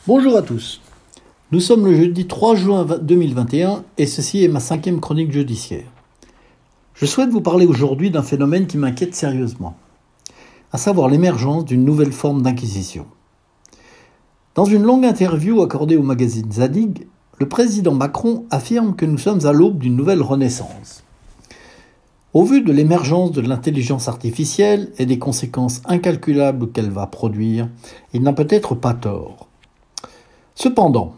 Bonjour à tous. Nous sommes le jeudi 3 juin 2021 et ceci est ma 5e chronique judiciaire. Je souhaite vous parler aujourd'hui d'un phénomène qui m'inquiète sérieusement, à savoir l'émergence d'une nouvelle forme d'inquisition. Dans une longue interview accordée au magazine Zadig, le président Macron affirme que nous sommes à l'aube d'une nouvelle renaissance. Au vu de l'émergence de l'intelligence artificielle et des conséquences incalculables qu'elle va produire, il n'a peut-être pas tort. Cependant,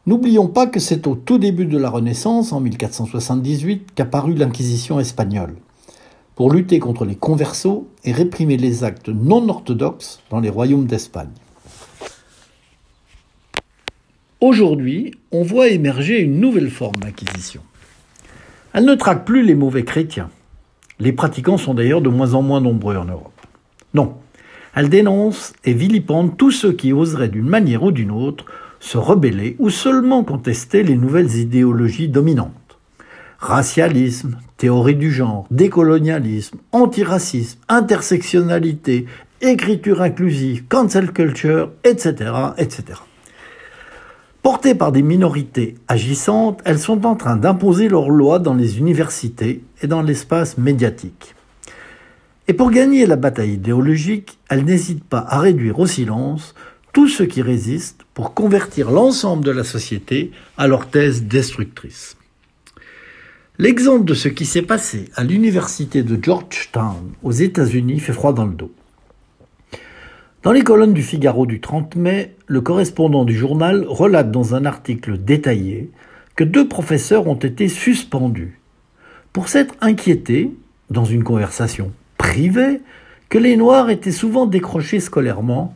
n'oublions pas que c'est au tout début de la Renaissance, en 1478, qu'apparut l'Inquisition espagnole, pour lutter contre les conversos et réprimer les actes non orthodoxes dans les royaumes d'Espagne. Aujourd'hui, on voit émerger une nouvelle forme d'inquisition. Elle ne traque plus les mauvais chrétiens. Les pratiquants sont d'ailleurs de moins en moins nombreux en Europe. Non, elle dénonce et vilipende tous ceux qui oseraient d'une manière ou d'une autre se rebeller ou seulement contester les nouvelles idéologies dominantes. Racialisme, théorie du genre, décolonialisme, antiracisme, intersectionnalité, écriture inclusive, cancel culture, etc., etc. Portées par des minorités agissantes, elles sont en train d'imposer leurs lois dans les universités et dans l'espace médiatique. Et pour gagner la bataille idéologique, elles n'hésitent pas à réduire au silence tous ceux qui résistent pour convertir l'ensemble de la société à leur thèse destructrice. L'exemple de ce qui s'est passé à l'université de Georgetown aux États-Unis fait froid dans le dos. Dans les colonnes du Figaro du 30 mai, le correspondant du journal relate dans un article détaillé que 2 professeurs ont été suspendus pour s'être inquiétés, dans une conversation privée, que les Noirs étaient souvent décrochés scolairement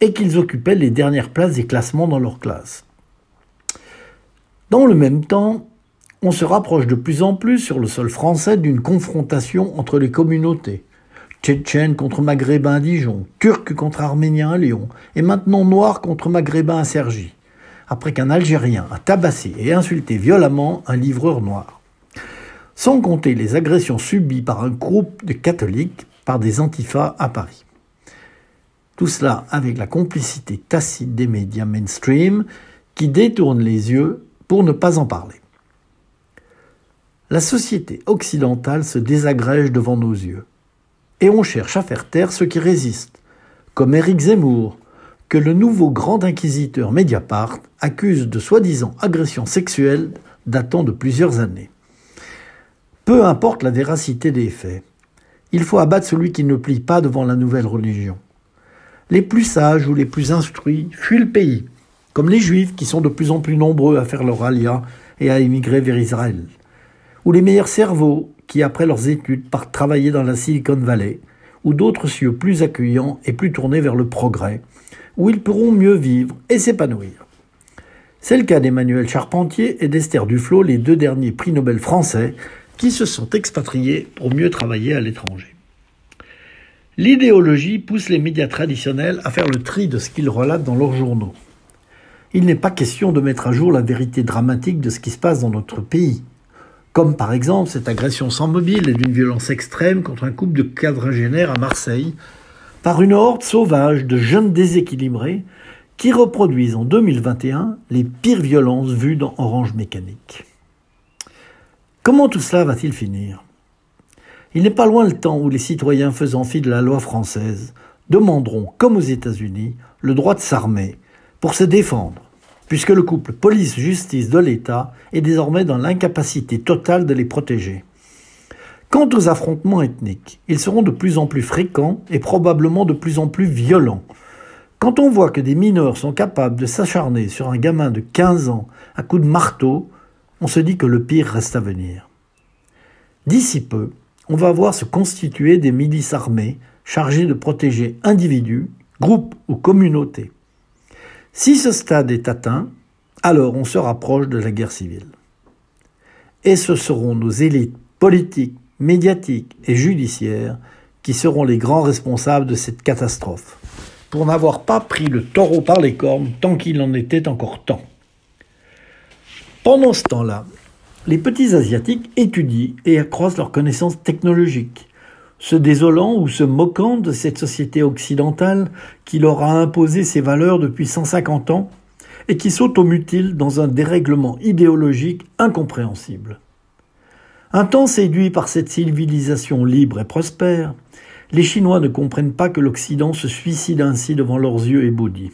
et qu'ils occupaient les dernières places des classements dans leur classe. Dans le même temps, on se rapproche de plus en plus sur le sol français d'une confrontation entre les communautés. Tchétchènes contre Maghrébins à Dijon, Turcs contre Arméniens à Lyon, et maintenant Noirs contre Maghrébins à Cergy, après qu'un Algérien a tabassé et insulté violemment un livreur noir. Sans compter les agressions subies par un groupe de catholiques par des antifas à Paris. Tout cela avec la complicité tacite des médias mainstream qui détournent les yeux pour ne pas en parler. La société occidentale se désagrège devant nos yeux. Et on cherche à faire taire ceux qui résistent, comme Éric Zemmour, que le nouveau grand inquisiteur Mediapart accuse de soi-disant agressions sexuelles datant de plusieurs années. Peu importe la véracité des faits, il faut abattre celui qui ne plie pas devant la nouvelle religion. Les plus sages ou les plus instruits fuient le pays, comme les Juifs qui sont de plus en plus nombreux à faire leur alia et à émigrer vers Israël, ou les meilleurs cerveaux qui, après leurs études, partent travailler dans la Silicon Valley, ou d'autres cieux plus accueillants et plus tournés vers le progrès, où ils pourront mieux vivre et s'épanouir. C'est le cas d'Emmanuel Charpentier et d'Esther Duflo, les 2 derniers prix Nobel français, qui se sont expatriés pour mieux travailler à l'étranger. L'idéologie pousse les médias traditionnels à faire le tri de ce qu'ils relatent dans leurs journaux. Il n'est pas question de mettre à jour la vérité dramatique de ce qui se passe dans notre pays, comme par exemple cette agression sans mobile et d'une violence extrême contre un couple de quadragénaires à Marseille, par une horde sauvage de jeunes déséquilibrés qui reproduisent en 2021 les pires violences vues dans Orange Mécanique. Comment tout cela va-t-il finir ? Il n'est pas loin le temps où les citoyens faisant fi de la loi française demanderont, comme aux États-Unis, le droit de s'armer pour se défendre, puisque le couple police-justice de l'État est désormais dans l'incapacité totale de les protéger. Quant aux affrontements ethniques, ils seront de plus en plus fréquents et probablement de plus en plus violents. Quand on voit que des mineurs sont capables de s'acharner sur un gamin de 15 ans à coups de marteau, on se dit que le pire reste à venir. D'ici peu, on va voir se constituer des milices armées chargées de protéger individus, groupes ou communautés. Si ce stade est atteint, alors on se rapproche de la guerre civile. Et ce seront nos élites politiques, médiatiques et judiciaires qui seront les grands responsables de cette catastrophe, pour n'avoir pas pris le taureau par les cornes tant qu'il en était encore temps. Pendant ce temps-là, les petits Asiatiques étudient et accroissent leurs connaissances technologiques, se désolant ou se moquant de cette société occidentale qui leur a imposé ses valeurs depuis 150 ans et qui s'automutilent dans un dérèglement idéologique incompréhensible. Un temps séduits par cette civilisation libre et prospère, les Chinois ne comprennent pas que l'Occident se suicide ainsi devant leurs yeux ébaudis.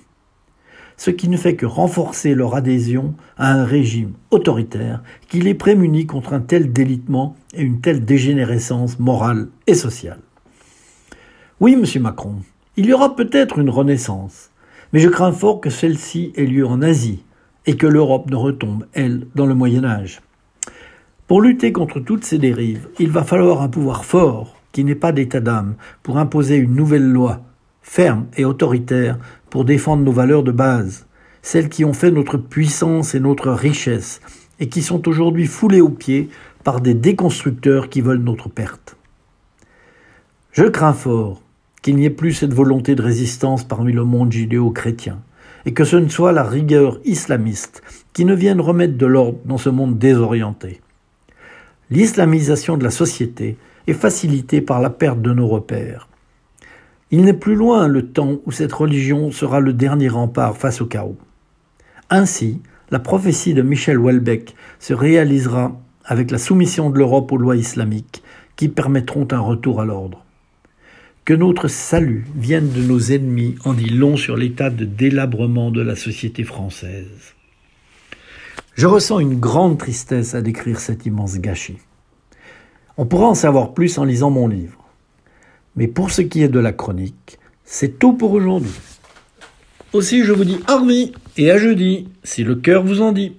Ce qui ne fait que renforcer leur adhésion à un régime autoritaire qui les prémunit contre un tel délitement et une telle dégénérescence morale et sociale. Oui, monsieur Macron, il y aura peut-être une renaissance, mais je crains fort que celle-ci ait lieu en Asie et que l'Europe ne retombe, elle, dans le Moyen-Âge. Pour lutter contre toutes ces dérives, il va falloir un pouvoir fort qui n'ait pas d'état d'âme pour imposer une nouvelle loi, ferme et autoritaire, pour défendre nos valeurs de base, celles qui ont fait notre puissance et notre richesse, et qui sont aujourd'hui foulées aux pieds par des déconstructeurs qui veulent notre perte. Je crains fort qu'il n'y ait plus cette volonté de résistance parmi le monde judéo-chrétien, et que ce ne soit la rigueur islamiste qui ne vienne remettre de l'ordre dans ce monde désorienté. L'islamisation de la société est facilitée par la perte de nos repères. Il n'est plus loin le temps où cette religion sera le dernier rempart face au chaos. Ainsi, la prophétie de Michel Houellebecq se réalisera avec la soumission de l'Europe aux lois islamiques qui permettront un retour à l'ordre. Que notre salut vienne de nos ennemis en dit long sur l'état de délabrement de la société française. Je ressens une grande tristesse à décrire cet immense gâchis. On pourra en savoir plus en lisant mon livre. Mais pour ce qui est de la chronique, c'est tout pour aujourd'hui. Aussi, je vous dis au revoir et à jeudi, si le cœur vous en dit.